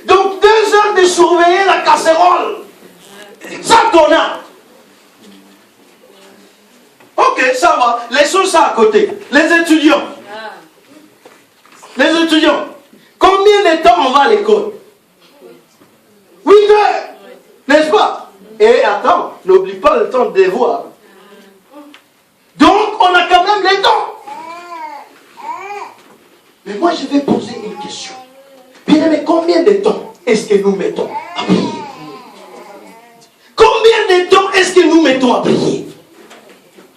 Donc 2 heures de surveiller la casserole. Ça qu'on a. Ok, ça va. Laissons ça à côté. Les étudiants. Les étudiants. Combien de temps on va à l'école? 8 heures. N'est-ce pas? Et attends, n'oublie pas le temps de devoir. Donc, on a quand même le temps. Mais moi, je vais poser une question. Bien aimé, combien de temps est-ce que nous mettons à prier? Combien de temps est-ce que nous mettons à prier?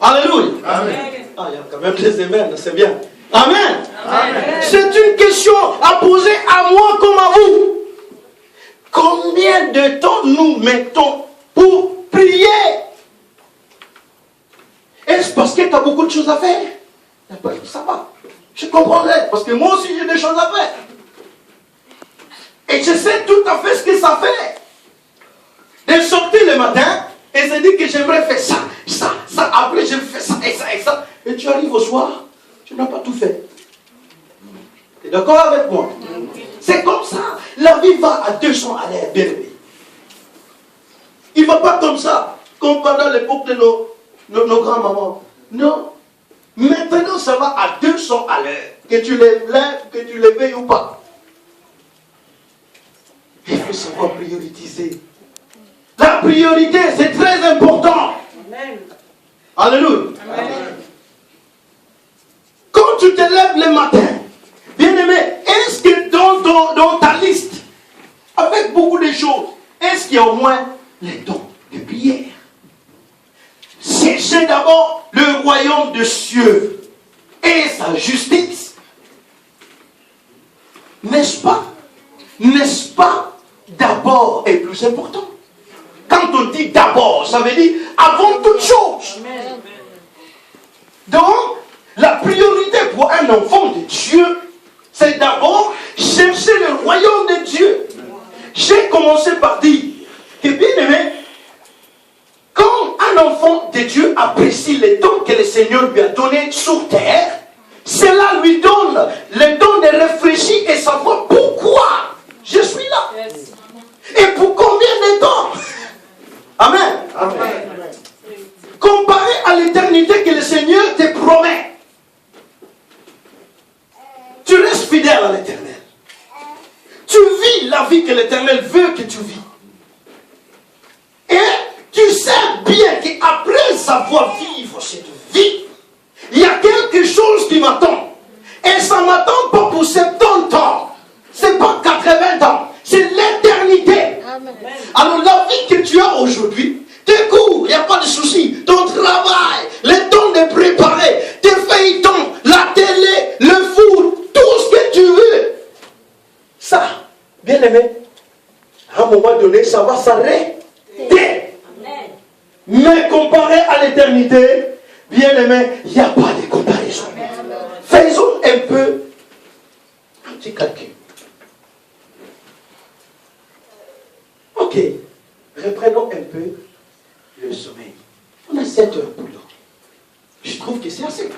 Alléluia. Amen. Ah, il y a quand même des amen, c'est bien. Amen. Amen. C'est une question à poser à moi comme à vous. Combien de temps nous mettons pour prier? Est-ce parce que tu as beaucoup de choses à faire? Ça va. Je comprendrai. Parce que moi aussi j'ai des choses à faire. Et je sais tout à fait ce que ça fait. De sortir le matin et se dire que j'aimerais faire ça, ça, ça. Après je fais ça et ça et ça. Et tu arrives au soir, tu n'as pas tout fait. Tu es d'accord avec moi? C'est comme ça. La vie va à 200 à l'heure, bien aimé. Il ne va pas comme ça, comme pendant l'époque de nos grands-mamans. Non. Maintenant, ça va à 200 à l'heure. Que tu les lèves, que tu les payes ou pas. Il faut savoir prioriser. La priorité, c'est très important. Amen. Alléluia. Amen. Quand tu te lèves le matin, bien aimé, est-ce que dans ta liste, avec beaucoup de choses, est-ce qu'il y a au moins les dons de prière? Cherchez d'abord le royaume de cieux et sa justice. N'est-ce pas? N'est-ce pas d'abord est plus important? Quand on dit d'abord, ça veut dire avant toute chose. Donc, la priorité pour un enfant de Dieu, c'est d'abord chercher le royaume de Dieu. J'ai commencé par dire que, bien aimé, quand un enfant de Dieu apprécie les dons que le Seigneur lui a donnés sur terre, cela lui donne le don de réfléchir et savoir pourquoi je suis là. Et pour combien de temps. Amen. Amen. Comparé à l'éternité que le Seigneur te promet, tu restes fidèle à l'Éternel. Tu vis la vie que l'Éternel veut que tu vis. Et tu sais bien qu'après savoir vivre cette vie, il y a quelque chose qui m'attend. Et ça ne m'attend pas pour 70 ans. Ce n'est pas 80 ans. C'est l'éternité. Alors la vie que tu as aujourd'hui, tes cours, il n'y a pas de souci. Ton travail, le temps de préparer, tes feuilletons, la télé, le foot, tout ce que tu veux. Ça, bien aimé, à un moment donné, ça va s'arrêter. Mais comparé à l'éternité, bien aimé, il n'y a pas de comparaison. Faisons un petit calcul. Ok, reprenons un peu le sommeil. On a 7 heures pour dormir. Je trouve que c'est assez.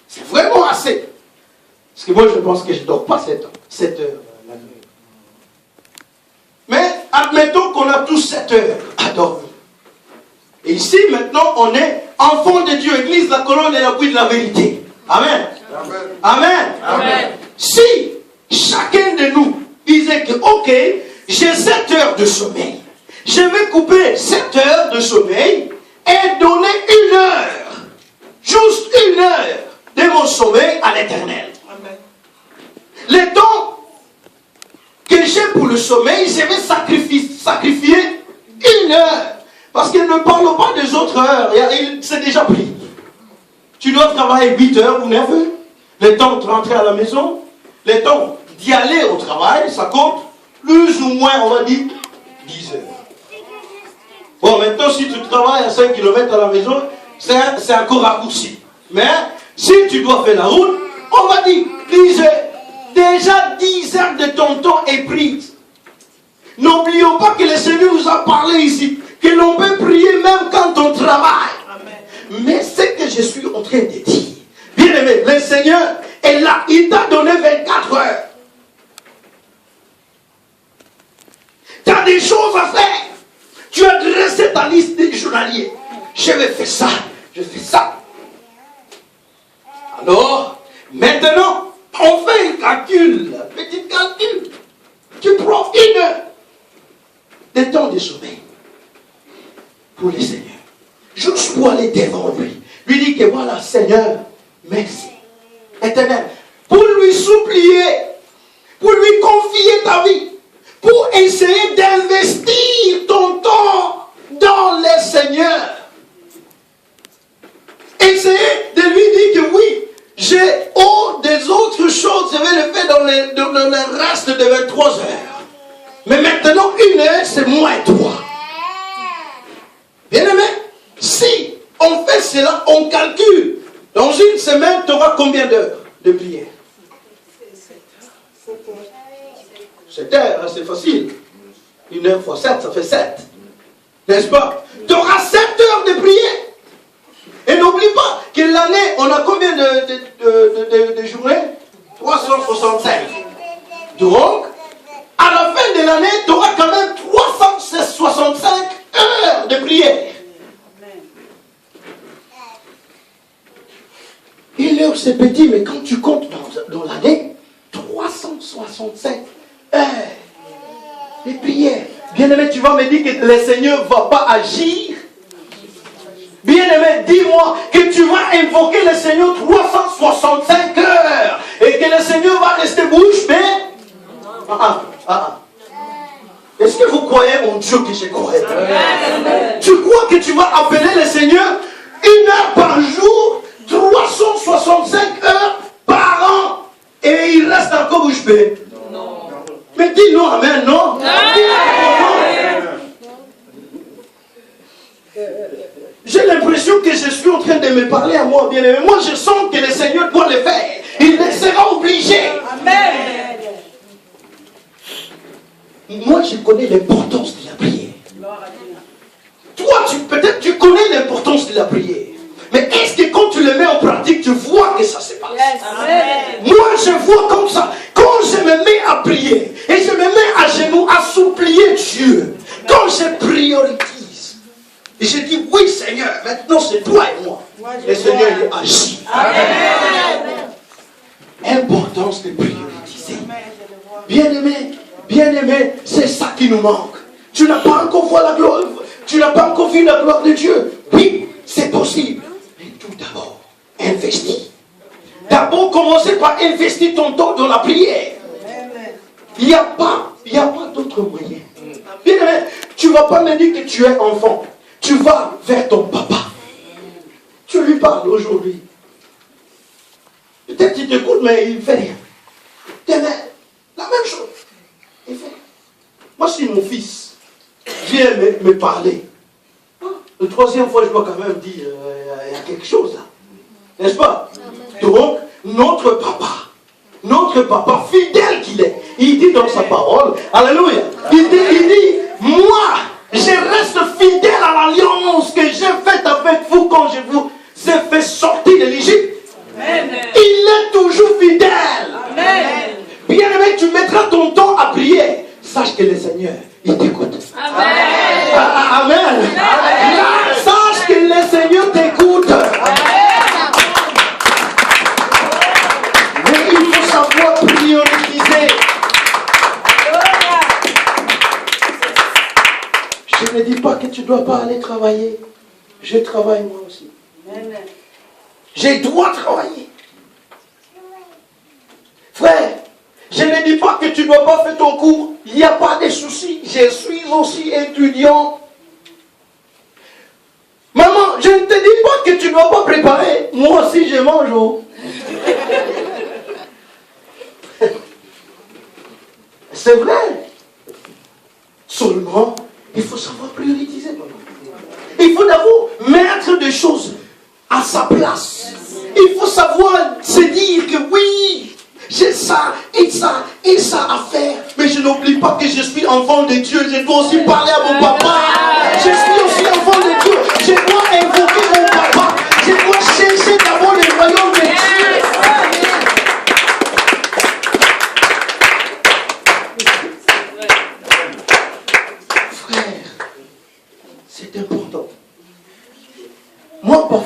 C'est vraiment assez. Parce que moi, je pense que je ne dors pas 7 heures la nuit. Mais admettons qu'on a tous 7 heures à dormir. Et ici, maintenant, on est enfant de Dieu, Église, la colonne et l'appui de la vérité. Amen. Amen. Amen. Amen. Si chacun de nous disait que, ok, j'ai 7 heures de sommeil, je vais couper 7 heures de sommeil et donner 1 heure, juste 1 heure de mon sommeil à l'Éternel. Amen. Le temps que j'ai pour le sommeil, je vais sacrifier 1 heure. Parce qu'il ne parle pas des autres heures. C'est déjà pris. Tu dois travailler 8 heures ou 9 heures. Le temps de rentrer à la maison, le temps d'y aller au travail, ça compte plus ou moins, on va dire, 10 heures. Bon, maintenant, si tu travailles à 5 km à la maison, c'est encore raccourci. Mais si tu dois faire la route, on va dire 10 heures. Déjà 10 heures de ton temps est prise. N'oublions pas que le Seigneur nous a parlé ici, que l'on peut prier même quand on travaille. Amen. Mais ce que je suis en train de dire, bien aimé, le Seigneur est là, il t'a donné 24 heures. as des choses à faire. Tu as dressé ta liste des journaliers. Je vais faire ça, je fais ça. Alors, maintenant, on fait un calcul, un petit calcul. Tu prends 1 heure de temps de sommeil pour le Seigneur. Juste pour aller devant lui. Lui dire que voilà, Seigneur, merci. Éternel, pour lui supplier, pour lui confier ta vie, pour essayer d'investir ton temps dans le Seigneur. Essayer de lui dire que oui, j'ai des autres choses, je vais le faire dans le reste de 23 heures. Mais maintenant, 1 heure, c'est moi et toi. Bien aimé, si on fait cela, on calcule. Dans une semaine, tu auras combien d'heures de prière? 7 heures, c'est facile. 1 heure fois 7, ça fait 7. N'est-ce pas? Tu auras 7 heures de prière. Et n'oublie pas que l'année, on a combien de journées? 365. Donc, à la fin de l'année, tu auras quand même 365 heures de prière. 1 heure, c'est petit, mais quand tu comptes dans l'année, 365 heures de prière. Bien-aimé, tu vas me dire que le Seigneur ne va pas agir. Bien-aimé, dis-moi que tu vas invoquer le Seigneur 365 heures et que le Seigneur va rester bouche bée. Est-ce que vous croyez en Dieu que je crois? Tu crois que tu vas appeler le Seigneur 1 heure par jour, 365 heures par an et il reste encore bouche bée? Non. Mais dis non, amen, non. J'ai l'impression que je suis en train de me parler à moi, bien aimé. Moi, je sens que le Seigneur doit le faire. Il sera obligé. Amen. Moi, je connais l'importance de la prière. Toi, peut-être tu connais l'importance de la prière. Mais est-ce que quand tu le mets en pratique, tu vois que ça se passe? Yes. Moi, je vois comme ça. Quand je me mets à prier et je me mets à genoux à supplier Dieu, quand je priorise, et je dis, oui Seigneur, maintenant c'est toi et moi. Le Seigneur il agit. Amen. Importance de prioriser. Bien-aimé, c'est ça qui nous manque. Tu n'as pas encore vu la gloire. Tu n'as pas encore vu la gloire de Dieu. Oui, c'est possible. Mais tout d'abord, investis. D'abord, commencez par investir ton temps dans la prière. Il n'y a pas d'autre moyen. Bien-aimé, tu ne vas pas me dire que tu es enfant. Tu vas vers ton papa. Tu lui parles aujourd'hui. Peut-être qu'il t'écoute, mais il ne fait rien. Demain, la même chose. Il fait. Moi, si mon fils vient me parler, la 3e fois, je dois quand même dire, il y a quelque chose là. N'est-ce pas? Donc, notre papa, fidèle qu'il est, il dit dans sa parole, alléluia, il dit, moi, je reste fidèle à l'alliance que j'ai faite avec vous quand je vous ai fait sortir de l'Égypte. Il est toujours fidèle. Amen. Bien-aimé, tu mettras ton temps à prier. Sache que le Seigneur, il t'écoute. Amen. Amen. Amen. Sache que le Seigneur t'écoute. Mais il faut savoir prioriser. Je ne dis pas que tu ne dois pas aller travailler. Je travaille moi aussi. J'ai droit de travailler. Frère, je ne dis pas que tu ne dois pas faire ton cours. Il n'y a pas de souci. Je suis aussi étudiant. Maman, je ne te dis pas que tu ne dois pas préparer. Moi aussi, je mange. Oh. C'est vrai. Seulement, il faut savoir prioriser. Il faut d'abord mettre des choses à sa place. Il faut savoir se dire que oui, j'ai ça et ça et ça à faire. Mais je n'oublie pas que je suis enfant de Dieu. Je dois aussi parler à mon papa. Je suis aussi enfant de Dieu. Je dois invoquer mon papa. Je dois chercher d'abord le royaume de Dieu.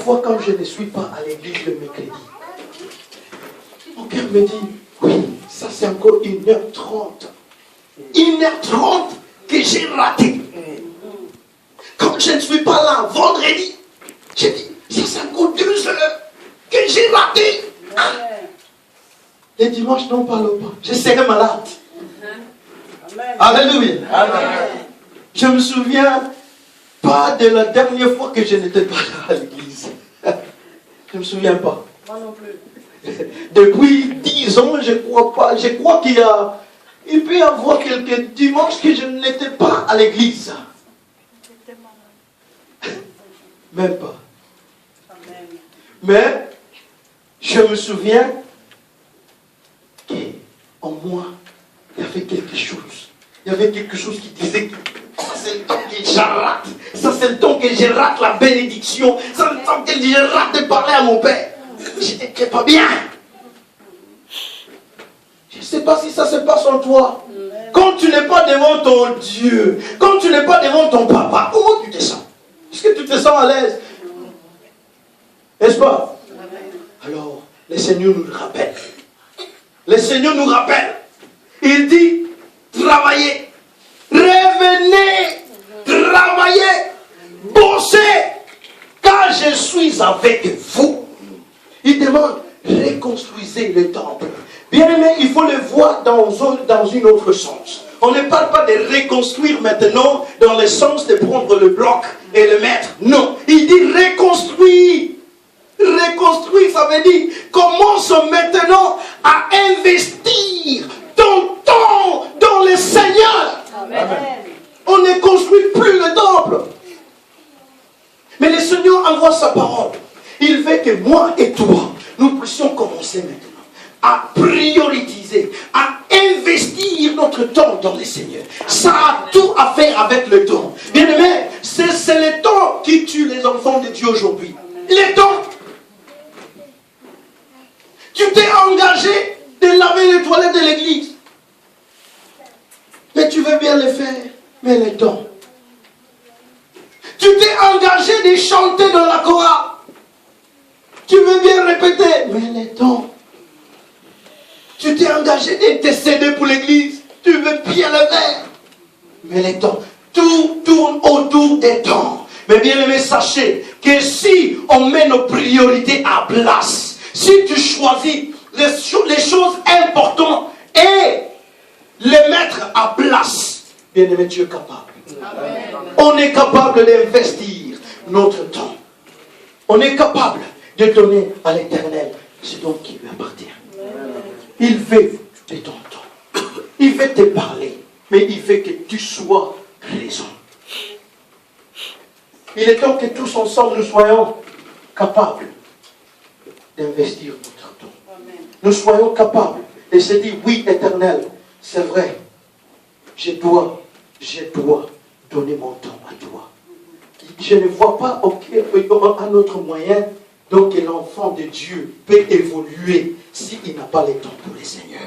parfois quand je ne suis pas à l'église le mercredi, mon cœur me dit, oui, ça c'est encore 1h30. 1h30 que j'ai raté. Quand je ne suis pas là vendredi, j'ai dit, ça c'est encore 2 heures que j'ai raté. Les dimanches n'en parle pas. Je serai malade. Amen. Alléluia. Amen. Je me souviens pas de la dernière fois que je n'étais pas là à l'église. Je ne me souviens pas. Moi non plus. Depuis 10 ans, je crois pas. Je crois il peut y avoir quelques dimanches que je n'étais pas à l'église. Même pas. Amen. Mais je me souviens qu'en moi, il y avait quelque chose. Il y avait quelque chose qui disait que ça c'est le temps que je rate. Ça c'est le temps que je rate la bénédiction. Ça c'est le temps que je rate de parler à mon père. Je n'étais pas bien. Je ne sais pas si ça se passe en toi. Quand tu n'es pas devant ton Dieu, quand tu n'es pas devant ton papa, comment tu te sens? Est-ce que tu te sens à l'aise? N'est-ce pas? Alors, le Seigneur nous rappelle. Le Seigneur nous rappelle. Il dit, travaillez, revenez, travaillez, bossez, car je suis avec vous. Il demande, reconstruisez le temple. Bien aimé, il faut le voir dans une autre sens. On ne parle pas de reconstruire maintenant dans le sens de prendre le bloc et le mettre. Non, il dit reconstruire. Reconstruire, ça veut dire commence maintenant à investir ton temps dans le Seigneur. Amen. On ne construit plus le temple. Mais le Seigneur envoie sa parole. Il veut que moi et toi, nous puissions commencer maintenant à prioriser, à investir notre temps dans le Seigneur. Ça a tout à faire avec le temps. Bien aimé, c'est le temps qui tue les enfants de Dieu aujourd'hui. Le temps. Tu t'es engagé de laver les toilettes de l'église. Mais tu veux bien le faire. Mais le temps. Tu t'es engagé de chanter dans la chorale. Tu veux bien répéter. Mais le temps. Tu t'es engagé d'intercéder pour l'église. Tu veux bien le faire. Mais le temps. Tout tourne autour des temps. Mais bien aimé, sachez que si on met nos priorités à place, si tu choisis les choses importantes et les mettre à place, bien aimé, Dieu est capable. Amen. On est capable d'investir notre temps. On est capable de donner à l'Éternel ce dont qui lui appartient. Amen. Il veut de ton temps. Il veut te parler. Mais il veut que tu sois raison. Il est temps que tous ensemble nous soyons capables d'investir notre temps. Amen. Nous soyons capables de se dire, oui, Éternel, c'est vrai, je dois donner mon temps à toi. Je ne vois pas un autre moyen donc l'enfant de Dieu peut évoluer s'il n'a pas le temps pour le Seigneur.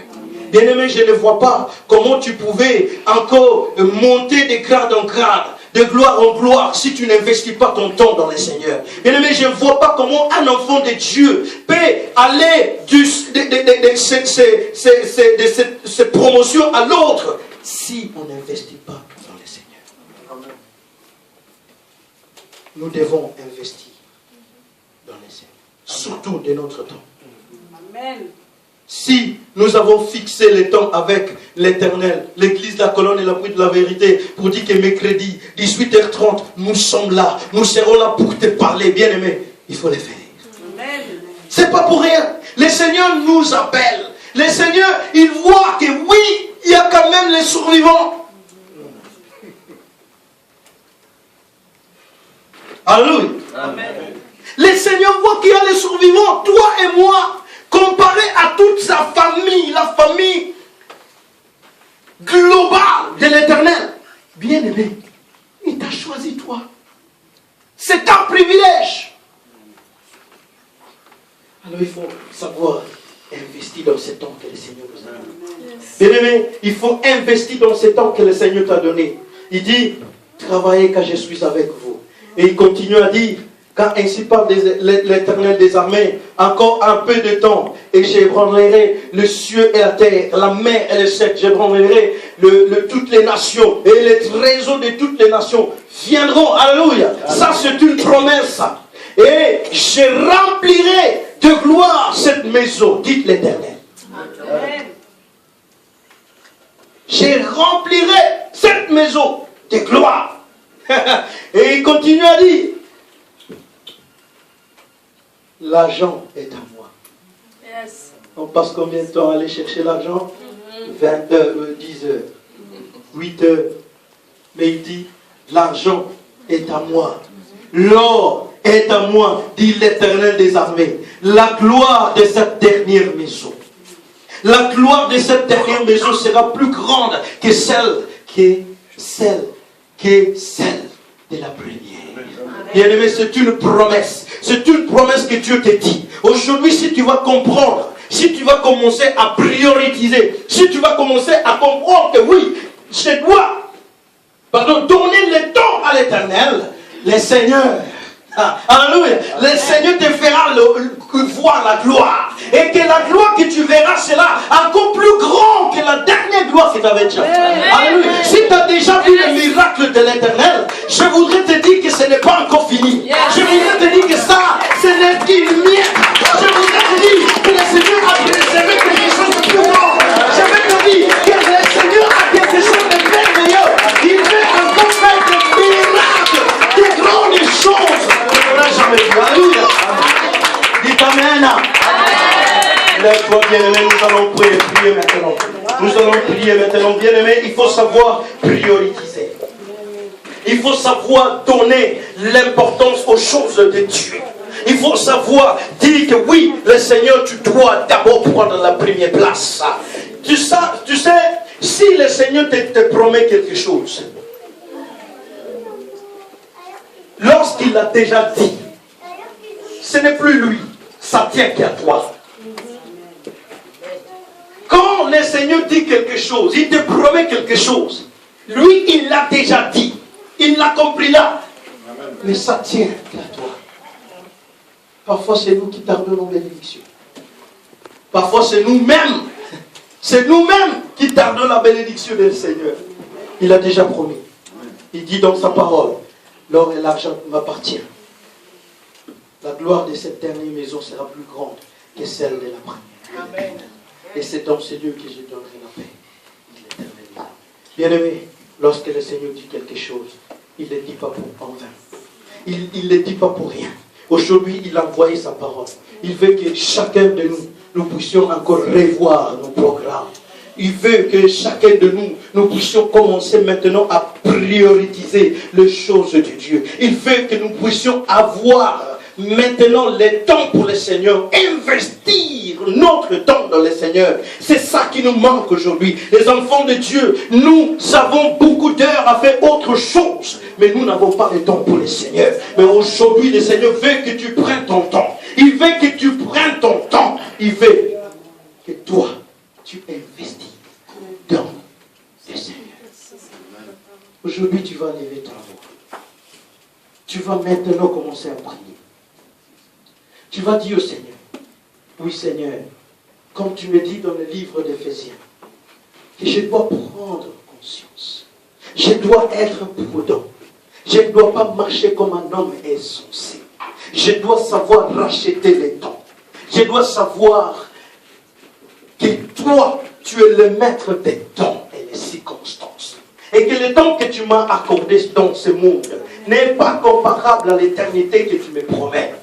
Bien-aimé, je ne vois pas comment tu pouvais encore monter de grade en grade, de gloire en gloire, si tu n'investis pas ton temps dans le Seigneur. Bien-aimé, je ne vois pas comment un enfant de Dieu peut aller de cette promotion à l'autre si on n'investit pas dans le Seigneur. Amen. Nous devons investir dans le Seigneur, surtout de notre temps. Amen. Si nous avons fixé le temps avec l'Éternel, l'Église de la colonne et l'appui de la vérité, pour dire que mercredi, 18h30, nous sommes là, nous serons là pour te parler, bien-aimé, il faut le faire. Amen. C'est pas pour rien. Le Seigneur nous appelle. Le Seigneur, il voit que oui, il y a quand même les survivants. Alléluia. Amen. Le Seigneur voit qu'il y a les survivants, toi et moi. Comparé à toute sa famille, la famille globale de l'Éternel. Bien-aimé, il t'a choisi toi. C'est un privilège. Alors il faut savoir investir dans ce temps que le Seigneur nous a donné. Bien-aimé, il faut investir dans ce temps que le Seigneur t'a donné. Il dit, travaillez car je suis avec vous. Et il continue à dire, Car ainsi parle l'Éternel des armées, encore un peu de temps, et j'ébranlerai le ciel et la terre, la mer et le ciel, j'ébranlerai toutes les nations, et les trésors de toutes les nations viendront. Alléluia. Ça, c'est une promesse. Et je remplirai de gloire cette maison, dit l'Éternel. Je remplirai cette maison de gloire. Et il continue à dire, l'argent est à moi. Yes. On passe combien de temps à aller chercher l'argent? 20 heures, 10 heures, 8 heures. Mais il dit, l'argent est à moi. L'or est à moi, dit l'Éternel des armées. La gloire de cette dernière maison. La gloire de cette dernière maison sera plus grande que celle de la première. Bien-aimé, c'est une promesse. C'est une promesse que Dieu te dit. Aujourd'hui, si tu vas comprendre, si tu vas commencer à prioriser, si tu vas commencer à comprendre que oui, je dois donner le temps à l'Éternel, le Seigneur, alléluia, le Seigneur te fera voir la gloire. Et que la gloire que tu verras sera encore plus grande que la dernière gloire que tu avais déjà. Alléluia. Si tu as déjà vu le miracle de l'Éternel, je voudrais te dire que ce n'est pas encore fini. Je voudrais te dire que ça, ce n'est qu'une miette. Je voudrais te dire que le Seigneur a préservé quelque chose de plus grand. Je vais te dire que le Seigneur a quelque chose de merveilleux. Il veut encore faire des miracles, des grandes choses. Jamais vu. Alléluia. Dites Amen. Lève-toi, bien-aimé, nous allons prier maintenant. Nous allons prier maintenant, bien-aimé. Il faut savoir prioriser. Il faut savoir donner l'importance aux choses de Dieu. Il faut savoir dire que oui, le Seigneur, tu dois d'abord prendre la première place. Tu sais, si le Seigneur te promet quelque chose, lorsqu'il l'a déjà dit, ce n'est plus lui, ça tient qu'à toi. Quand le Seigneur dit quelque chose, il te promet quelque chose, lui, il l'a déjà dit, il l'a compris là, mais ça tient qu'à toi. Parfois, c'est nous qui tardons nos bénédictions. Parfois, c'est nous-mêmes qui tardons la bénédiction du Seigneur. Il a déjà promis. Il dit dans sa parole, l'or et l'argent m'appartiennent. La gloire de cette dernière maison sera plus grande que celle de la première. Amen. Et c'est dans ce lieu que je donnerai la paix. Bien-aimé, lorsque le Seigneur dit quelque chose, il ne le dit pas en vain. Il ne le dit pas pour rien. Aujourd'hui, il a envoyé sa parole. Il veut que chacun de nous puissions encore revoir nos programmes. Il veut que chacun de nous puissions commencer maintenant à prioriser les choses de Dieu. Il veut que nous puissions avoir maintenant le temps pour le Seigneur, investir notre temps dans le Seigneur. C'est ça qui nous manque aujourd'hui. Les enfants de Dieu, nous avons beaucoup d'heures à faire autre chose, mais nous n'avons pas le temps pour le Seigneur. Mais aujourd'hui, le Seigneur veut que tu prennes ton temps. Il veut que tu prennes ton temps. Il veut que toi, tu investis dans le Seigneur. Aujourd'hui, tu vas lever ta voix. Tu vas maintenant commencer à prier. Tu vas dire au Seigneur, oui Seigneur, comme tu me dis dans le livre d'Éphésiens, que je dois prendre conscience. Je dois être prudent. Je ne dois pas marcher comme un homme insensé. Je dois savoir racheter les temps. Je dois savoir que toi, tu es le maître des temps et des circonstances. Et que le temps que tu m'as accordé dans ce monde n'est pas comparable à l'éternité que tu me promets.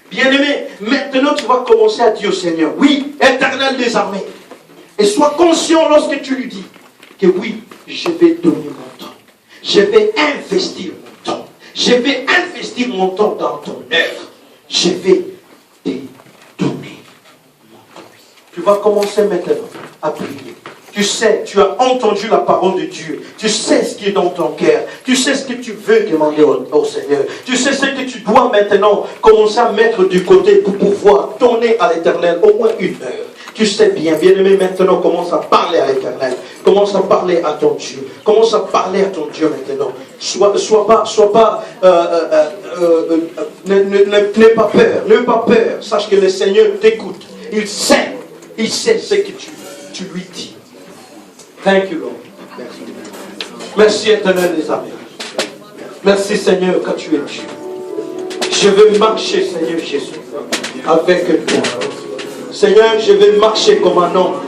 Bien-aimé, maintenant tu vas commencer à dire au Seigneur, oui, Éternel des armées. Et sois conscient lorsque tu lui dis que oui, je vais donner mon temps. Je vais investir mon temps. Je vais investir mon temps dans ton œuvre. Je vais te donner mon temps. Tu vas commencer maintenant à prier. Tu sais, tu as entendu la parole de Dieu. Tu sais ce qui est dans ton cœur. Tu sais ce que tu veux demander au Seigneur. Tu sais ce que tu dois maintenant commencer à mettre du côté pour pouvoir donner à l'Éternel au moins une heure. Tu sais bien, bien-aimé, maintenant commence à parler à l'Éternel. Commence à parler à ton Dieu. Commence à parler à ton Dieu maintenant. Sois pas n'aie pas peur, n'aie pas peur. Sache que le Seigneur t'écoute. Il sait ce que tu lui dis. Thank you, Lord. Merci. Merci, éternel des armées. Merci, Seigneur, quand tu es Dieu. Je veux marcher, Seigneur Jésus, avec toi. Seigneur, je vais marcher comme un homme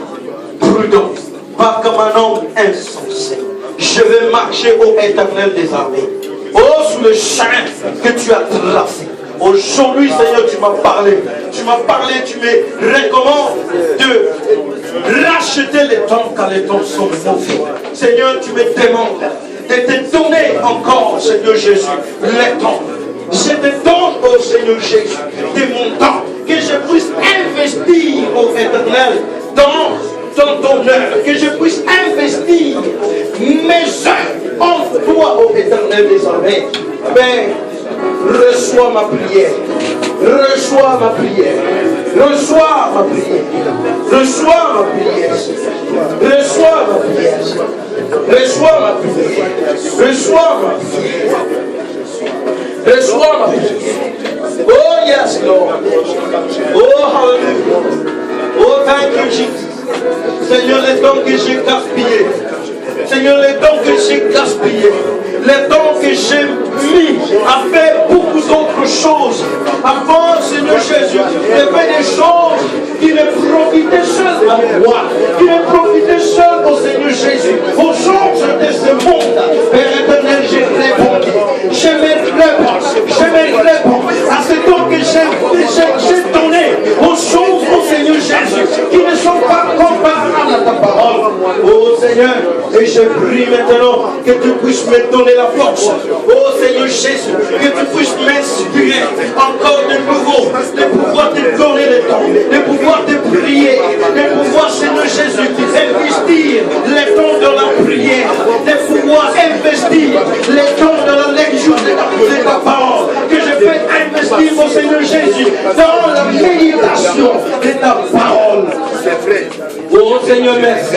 prudent, pas comme un homme insensé. Je vais marcher au éternel des armées. Oh, sous le chemin que tu as tracé. Aujourd'hui, Seigneur, tu m'as parlé. Tu me recommandes de racheter les temps quand les temps sont mauvais. Seigneur, tu me demandes de te donner encore, Seigneur Jésus, les temps. Je te donne, oh Seigneur Jésus, de mon temps, que je puisse investir, oh éternel, dans ton œuvre, que je puisse investir mes œuvres en toi, oh éternel des armées. Amen. Reçois ma prière. Reçois ma prière. Reçois ma prière. Reçois ma prière. Reçois ma prière. Reçois ma prière. Reçois ma prière. Reçois ma prière. Oh yes, Lord. Oh hallelujah. Oh thank you, Jesus. Seigneur, les dons que j'ai gaspillés. Seigneur, les dons que j'ai gaspillés. Les temps que j'ai mis à faire beaucoup d'autres choses. Avant, Seigneur Jésus, de faire des choses qui ne profitaient seuls à moi, qui ne profitaient seuls au Seigneur Jésus, aux gens de ce monde. Père éternel, je me réponds à ce temps que j'ai donné aux choses au Seigneur Jésus, qui ne sont pas comparables à ta parole. Oh Seigneur, et je prie maintenant que tu puisses me donner la force. Oh Seigneur Jésus, que tu puisses m'inspirer encore de nouveau, de pouvoir te donner le temps, de pouvoir te prier, de pouvoir, Seigneur Jésus, investir les temps de la prière, de pouvoir investir les temps de la lecture de ta parole, que je vais investir, mon Seigneur Jésus, dans la méditation de ta parole. Oh Seigneur, merci.